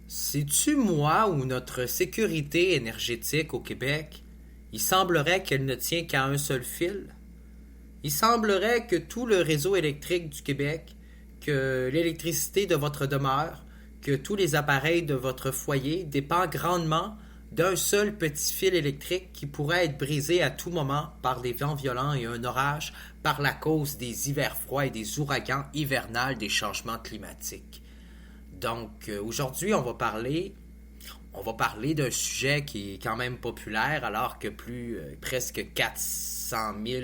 Sais-tu, moi, ou notre sécurité énergétique au Québec, il semblerait qu'elle ne tient qu'à un seul fil? Il semblerait que tout le réseau électrique du Québec, que l'électricité de votre demeure, que tous les appareils de votre foyer dépendent grandement d'un seul petit fil électrique qui pourrait être brisé à tout moment par des vents violents et un orage par la cause des hivers froids et des ouragans hivernales des changements climatiques. Donc aujourd'hui, on va parler d'un sujet qui est quand même populaire alors que presque 400 000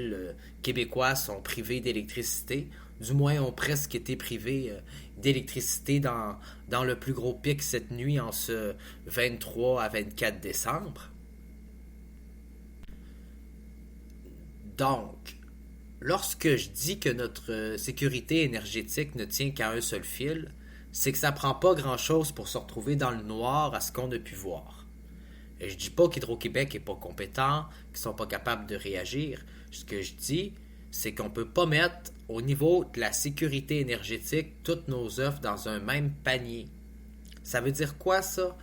Québécois sont privés d'électricité, du moins ont presque été privés d'électricité dans le plus gros pic cette nuit en ce 23 à 24 décembre. Donc, lorsque je dis que notre sécurité énergétique ne tient qu'à un seul fil, c'est que ça prend pas grand-chose pour se retrouver dans le noir à ce qu'on a pu voir. Et je dis pas qu'Hydro-Québec est pas compétent, qu'ils sont pas capables de réagir. Ce que je dis, c'est qu'on peut pas mettre au niveau de la sécurité énergétique toutes nos œufs dans un même panier. Ça veut dire quoi ça?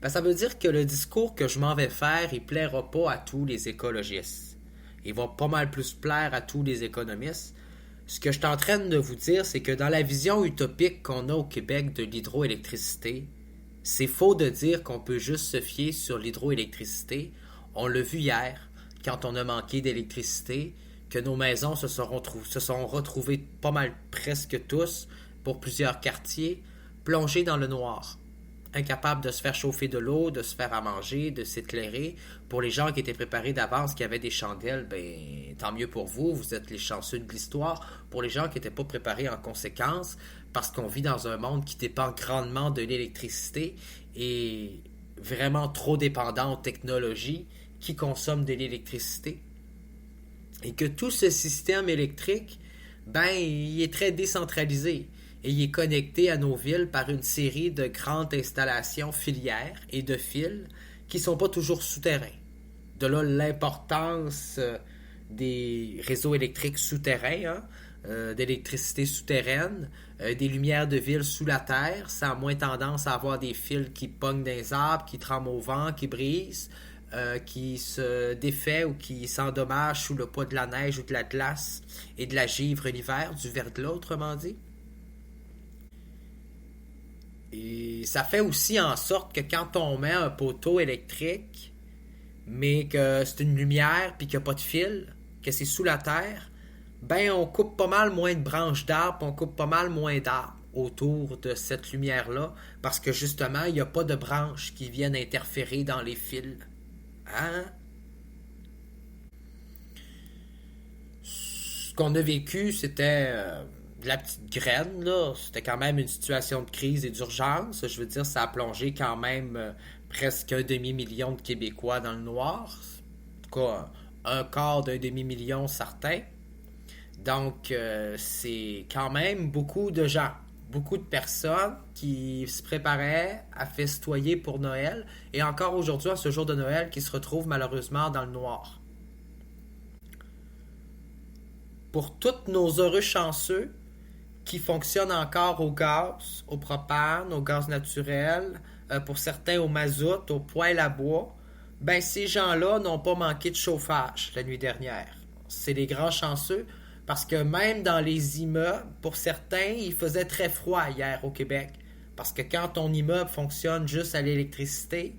Ben, ça veut dire que le discours que je m'en vais faire, il plaira pas à tous les écologistes. Il va pas mal plus plaire à tous les économistes. Ce que je suis en train de vous dire, c'est que dans la vision utopique qu'on a au Québec de l'hydroélectricité, c'est faux de dire qu'on peut juste se fier sur l'hydroélectricité. On l'a vu hier, quand on a manqué d'électricité, que nos maisons se sont retrouvées pas mal presque tous, pour plusieurs quartiers, plongées dans le noir, incapables de se faire chauffer de l'eau, de se faire à manger, de s'éclairer. Pour les gens qui étaient préparés d'avance, qui avaient des chandelles, ben tant mieux pour vous, vous êtes les chanceux de l'histoire. Pour les gens qui n'étaient pas préparés en conséquence, parce qu'on vit dans un monde qui dépend grandement de l'électricité et vraiment trop dépendant aux technologies qui consomment de l'électricité. Et que tout ce système électrique, ben, il est très décentralisé et il est connecté à nos villes par une série de grandes installations filières et de fils qui ne sont pas toujours souterrains. De là l'importance des réseaux électriques souterrains, d'électricité souterraine, des lumières de ville sous la terre. Ça a moins tendance à avoir des fils qui pognent dans les arbres, qui tremblent au vent, qui brisent, qui se défait ou qui s'endommage sous le poids de la neige ou de la glace et de la givre l'hiver, du verglas autrement dit. Et ça fait aussi en sorte que quand on met un poteau électrique, mais que c'est une lumière puis qu'il n'y a pas de fil, que c'est sous la terre, ben on coupe pas mal moins de branches d'arbres, on coupe pas mal moins d'arbres autour de cette lumière-là, parce que justement, il n'y a pas de branches qui viennent interférer dans les fils. Hein? Ce qu'on a vécu, c'était de la petite graine, là. C'était quand même une situation de crise et d'urgence. Je veux dire, ça a plongé quand même presque un demi-million de Québécois dans le noir. En tout cas, un quart d'un demi-million certain. Donc, c'est quand même beaucoup de gens, beaucoup de personnes qui se préparaient à festoyer pour Noël et encore aujourd'hui, à ce jour de Noël, qui se retrouvent malheureusement dans le noir. Pour tous nos heureux chanceux qui fonctionnent encore au gaz, au propane, au gaz naturel, pour certains au mazout, au poêle à bois, ben ces gens-là n'ont pas manqué de chauffage la nuit dernière. C'est les grands chanceux parce que même dans les immeubles, pour certains, il faisait très froid hier au Québec. Parce que quand ton immeuble fonctionne juste à l'électricité,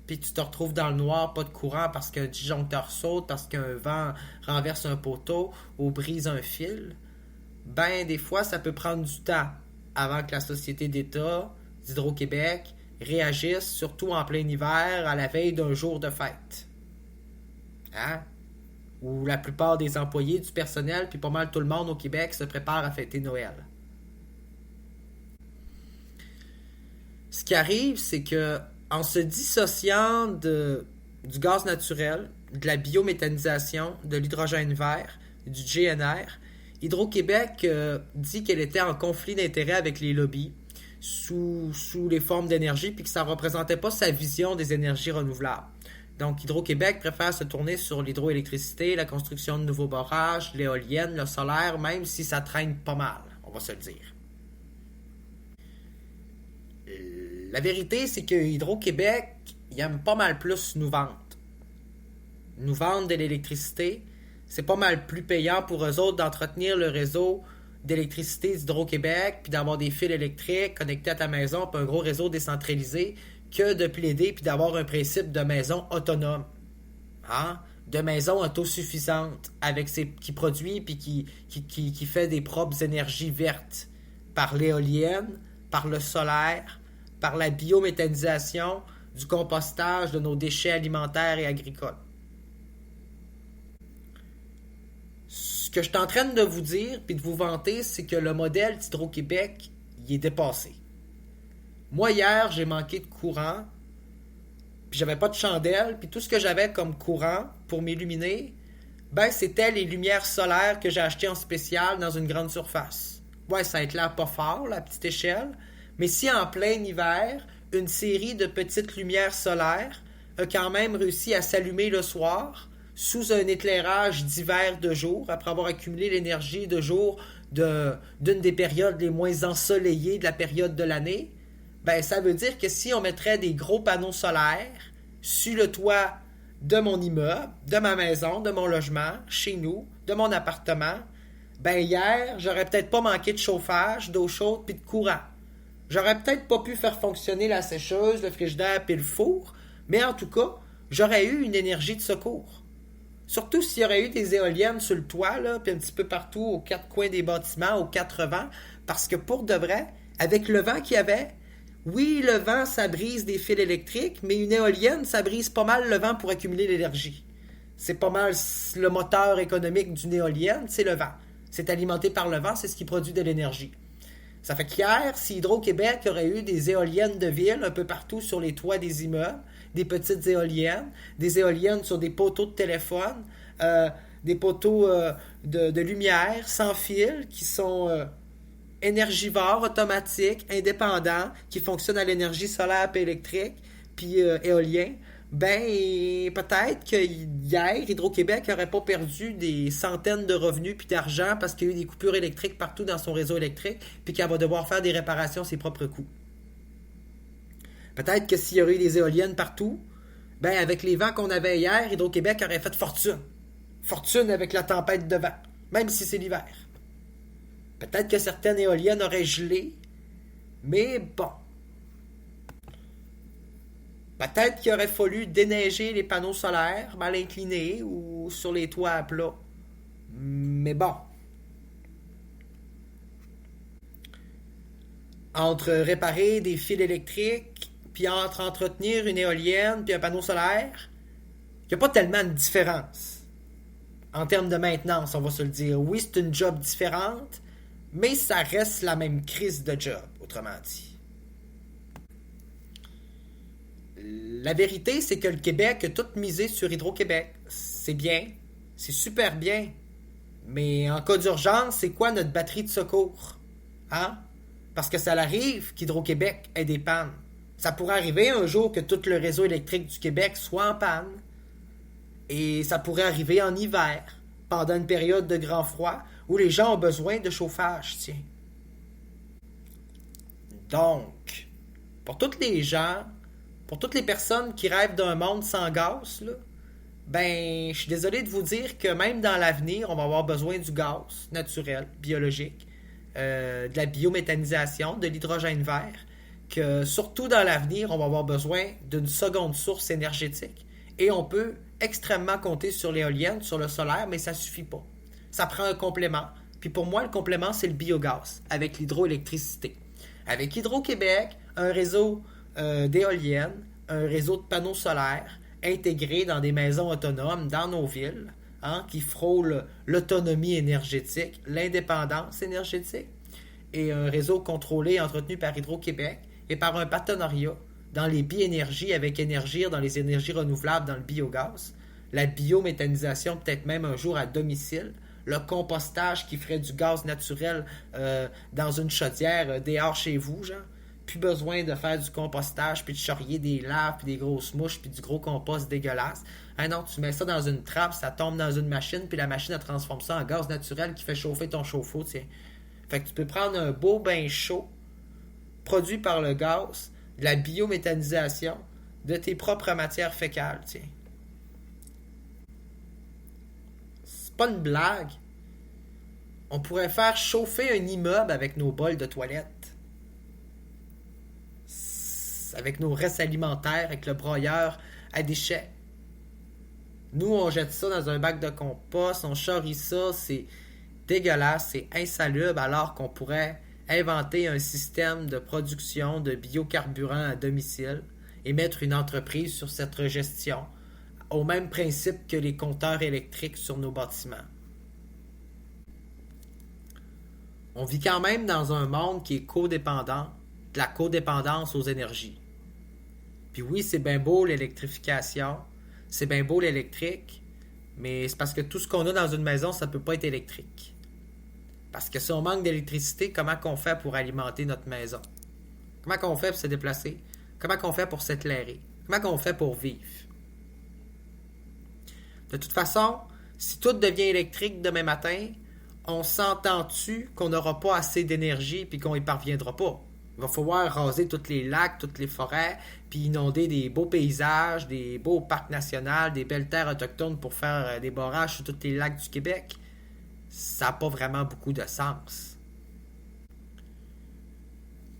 puis tu te retrouves dans le noir, pas de courant parce qu'un disjoncteur saute, parce qu'un vent renverse un poteau ou brise un fil, ben des fois ça peut prendre du temps avant que la société d'État d'Hydro-Québec réagisse, surtout en plein hiver, à la veille d'un jour de fête. Hein? Où la plupart des employés, du personnel, puis pas mal tout le monde au Québec se prépare à fêter Noël. Ce qui arrive, c'est que en se dissociant du gaz naturel, de la biométhanisation, de l'hydrogène vert, du GNR, Hydro-Québec dit qu'elle était en conflit d'intérêts avec les lobbies sous les formes d'énergie, puis que ça ne représentait pas sa vision des énergies renouvelables. Donc, Hydro-Québec préfère se tourner sur l'hydroélectricité, la construction de nouveaux barrages, l'éolienne, le solaire, même si ça traîne pas mal, on va se le dire. La vérité, c'est que Hydro-Québec, il aime pas mal plus nous vendre. Nous vendre de l'électricité, c'est pas mal plus payant pour eux autres d'entretenir le réseau d'électricité d'Hydro-Québec, puis d'avoir des fils électriques connectés à ta maison, puis un gros réseau décentralisé, que de plaider puis d'avoir un principe de maison autonome. Hein? De maison autosuffisante, avec qui produit puis qui fait des propres énergies vertes, par l'éolienne, par le solaire, par la biométhanisation, du compostage de nos déchets alimentaires et agricoles. Ce que je suis en train de vous dire puis de vous vanter, c'est que le modèle d'Hydro-Québec, il est dépassé. Moi, hier, j'ai manqué de courant, puis j'avais pas de chandelle, puis tout ce que j'avais comme courant pour m'illuminer, ben c'était les lumières solaires que j'ai achetées en spécial dans une grande surface. Ouais, ça éclaire pas fort, la petite échelle, mais si en plein hiver, une série de petites lumières solaires a quand même réussi à s'allumer le soir, sous un éclairage d'hiver de jour, après avoir accumulé l'énergie de jour d'une des périodes les moins ensoleillées de la période de l'année, ben ça veut dire que si on mettrait des gros panneaux solaires sur le toit de mon immeuble, de ma maison, de mon logement, chez nous, de mon appartement, ben hier, j'aurais peut-être pas manqué de chauffage, d'eau chaude puis de courant. J'aurais peut-être pas pu faire fonctionner la sécheuse, le frigidaire puis le four, mais en tout cas, j'aurais eu une énergie de secours. Surtout s'il y aurait eu des éoliennes sur le toit, là, puis un petit peu partout aux quatre coins des bâtiments, aux quatre vents, parce que pour de vrai, avec le vent qu'il y avait, oui, le vent, ça brise des fils électriques, mais une éolienne, ça brise pas mal le vent pour accumuler l'énergie. C'est pas mal le moteur économique d'une éolienne, c'est le vent. C'est alimenté par le vent, c'est ce qui produit de l'énergie. Ça fait qu'hier, si Hydro-Québec aurait eu des éoliennes de ville un peu partout sur les toits des immeubles, des petites éoliennes, des éoliennes sur des poteaux de téléphone, des poteaux de lumière sans fil qui sont énergivores, automatiques, indépendants, qui fonctionnent à l'énergie solaire et électrique, puis éolien, ben peut-être que hier, Hydro-Québec n'aurait pas perdu des centaines de revenus puis d'argent parce qu'il y a eu des coupures électriques partout dans son réseau électrique, puis qu'elle va devoir faire des réparations à ses propres coûts. Peut-être que s'il y aurait eu des éoliennes partout, ben avec les vents qu'on avait hier, Hydro-Québec aurait fait fortune. Fortune avec la tempête de vent, même si c'est l'hiver. Peut-être que certaines éoliennes auraient gelé, mais bon. Peut-être qu'il aurait fallu déneiger les panneaux solaires mal inclinés ou sur les toits à plat. Mais bon. Entre réparer des fils électriques, puis entre entretenir une éolienne, puis un panneau solaire, il n'y a pas tellement de différence. En termes de maintenance, on va se le dire. Oui, c'est une job différente, mais ça reste la même crise de job, autrement dit. La vérité, c'est que le Québec a tout misé sur Hydro-Québec. C'est bien, c'est super bien. Mais en cas d'urgence, c'est quoi notre batterie de secours? Hein? Parce que ça arrive qu'Hydro-Québec ait des pannes. Ça pourrait arriver un jour que tout le réseau électrique du Québec soit en panne. Et ça pourrait arriver en hiver, pendant une période de grand froid, où les gens ont besoin de chauffage, tiens. Donc, pour tous les gens, pour toutes les personnes qui rêvent d'un monde sans gaz, là, ben, je suis désolé de vous dire que même dans l'avenir, on va avoir besoin du gaz naturel, biologique, de la biométhanisation, de l'hydrogène vert, que surtout dans l'avenir, on va avoir besoin d'une seconde source énergétique. Et on peut extrêmement compter sur l'éolienne, sur le solaire, mais ça ne suffit pas. Ça prend un complément. Puis pour moi, le complément, c'est le biogaz, avec l'hydroélectricité. Avec Hydro-Québec, un réseau d'éoliennes, un réseau de panneaux solaires intégrés dans des maisons autonomes dans nos villes, hein, qui frôlent l'autonomie énergétique, l'indépendance énergétique, et un réseau contrôlé et entretenu par Hydro-Québec et par un partenariat dans les biénergies avec Énergir, dans les énergies renouvelables, dans le biogaz, la biométhanisation peut-être même un jour à domicile, le compostage qui ferait du gaz naturel dans une chaudière dehors chez vous, genre. Plus besoin de faire du compostage, puis de charrier des laves, puis des grosses mouches, puis du gros compost dégueulasse. Ah non, tu mets ça dans une trappe, ça tombe dans une machine, puis la machine elle transforme ça en gaz naturel qui fait chauffer ton chauffe-eau, tiens. Fait que tu peux prendre un beau bain chaud, produit par le gaz, de la biométhanisation de tes propres matières fécales, tiens. C'est pas une blague. On pourrait faire chauffer un immeuble avec nos bols de toilette. Avec nos restes alimentaires, avec le broyeur à déchets. Nous, on jette ça dans un bac de compost, on charrie ça, c'est dégueulasse, c'est insalubre, alors qu'on pourrait inventer un système de production de biocarburants à domicile et mettre une entreprise sur cette gestion, au même principe que les compteurs électriques sur nos bâtiments. On vit quand même dans un monde qui est codépendant, de la codépendance aux énergies. Puis oui, c'est bien beau l'électrification, c'est bien beau l'électrique, mais c'est parce que tout ce qu'on a dans une maison, ça ne peut pas être électrique. Parce que si on manque d'électricité, comment qu'on fait pour alimenter notre maison? Comment qu'on fait pour se déplacer? Comment qu'on fait pour s'éclairer? Comment qu'on fait pour vivre? De toute façon, si tout devient électrique demain matin, on s'entend-tu qu'on n'aura pas assez d'énergie et qu'on n'y parviendra pas? Il va falloir raser tous les lacs, toutes les forêts, puis inonder des beaux paysages, des beaux parcs nationaux, des belles terres autochtones pour faire des barrages sur tous les lacs du Québec. Ça n'a pas vraiment beaucoup de sens.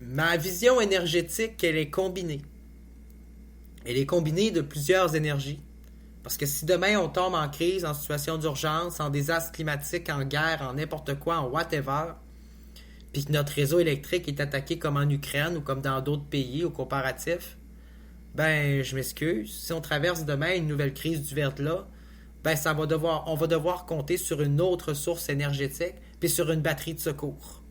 Ma vision énergétique, elle est combinée. Elle est combinée de plusieurs énergies. Parce que si demain on tombe en crise, en situation d'urgence, en désastre climatique, en guerre, en n'importe quoi, en whatever, puis que notre réseau électrique est attaqué comme en Ukraine ou comme dans d'autres pays au comparatif, ben je m'excuse. Si on traverse demain une nouvelle crise du verglas, ben on va devoir compter sur une autre source énergétique puis sur une batterie de secours.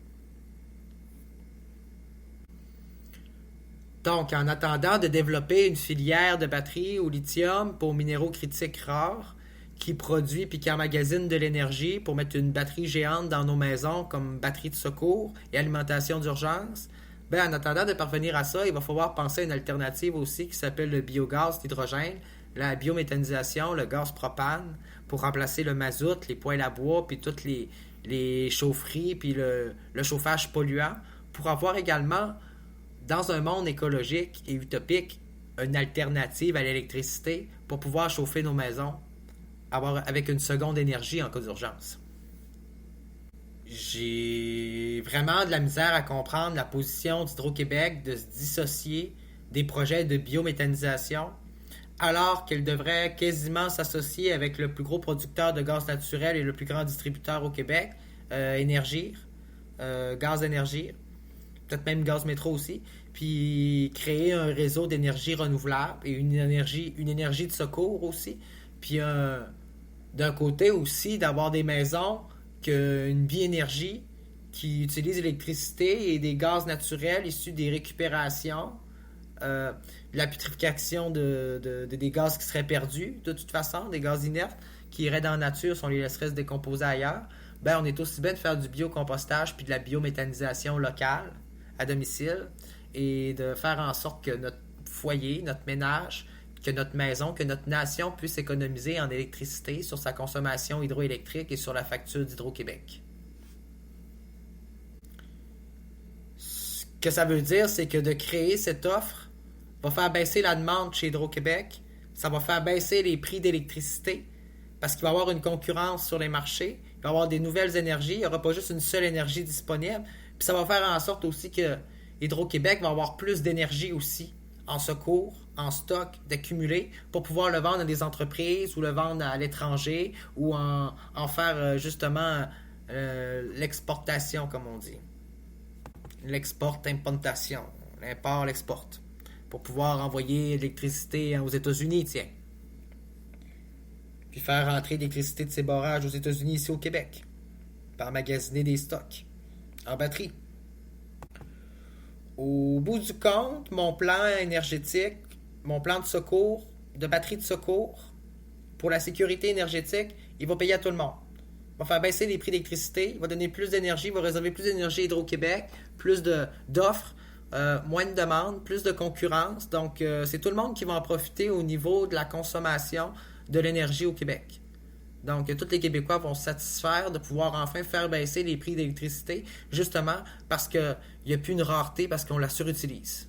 Donc, en attendant de développer une filière de batteries au lithium pour minéraux critiques rares qui produit puis qui emmagasine de l'énergie pour mettre une batterie géante dans nos maisons comme batterie de secours et alimentation d'urgence, ben en attendant de parvenir à ça, il va falloir penser à une alternative aussi qui s'appelle le biogaz, l'hydrogène, la biométhanisation, le gaz propane pour remplacer le mazout, les poêles à bois puis toutes les chaufferies puis le chauffage polluant pour avoir également dans un monde écologique et utopique, une alternative à l'électricité pour pouvoir chauffer nos maisons avec une seconde énergie en cas d'urgence. J'ai vraiment de la misère à comprendre la position d'Hydro-Québec de se dissocier des projets de biométhanisation alors qu'elle devrait quasiment s'associer avec le plus gros producteur de gaz naturel et le plus grand distributeur au Québec, Énergir, Gaz Énergir, peut-être même Gaz Métro aussi, puis créer un réseau d'énergie renouvelable et une énergie de secours aussi, puis d'un côté aussi d'avoir des maisons une biénergie qui utilise l'électricité et des gaz naturels issus des récupérations, de la putréfaction des gaz qui seraient perdus, de toute façon, des gaz inertes qui iraient dans la nature si on les laisserait se décomposer ailleurs. Ben, on est aussi bien de faire du biocompostage puis de la biométhanisation locale à domicile et de faire en sorte que notre foyer, notre ménage, que notre maison, que notre nation puisse économiser en électricité sur sa consommation hydroélectrique et sur la facture d'Hydro-Québec. Ce que ça veut dire, c'est que de créer cette offre va faire baisser la demande chez Hydro-Québec, ça va faire baisser les prix d'électricité parce qu'il va y avoir une concurrence sur les marchés, il va y avoir des nouvelles énergies, il n'y aura pas juste une seule énergie disponible, puis ça va faire en sorte aussi que Hydro-Québec va avoir plus d'énergie aussi en secours, en stock, d'accumuler pour pouvoir le vendre à des entreprises ou le vendre à l'étranger ou en faire justement l'exportation, comme on dit. L'export-importation. L'import, l'export. Pour pouvoir envoyer l'électricité aux États-Unis, tiens. Puis faire rentrer l'électricité de ces barrages aux États-Unis ici au Québec. Par magasiner des stocks en batterie. Au bout du compte, mon plan énergétique, mon plan de secours, de batterie de secours, pour la sécurité énergétique, il va payer à tout le monde. Il va faire baisser les prix d'électricité, il va donner plus d'énergie, il va réserver plus d'énergie à Hydro-Québec, plus d'offres, moins de demandes, plus de concurrence. Donc, c'est tout le monde qui va en profiter au niveau de la consommation de l'énergie au Québec. Donc, tous les Québécois vont se satisfaire de pouvoir enfin faire baisser les prix d'électricité, justement parce qu'il n'y a plus une rareté, parce qu'on la surutilise.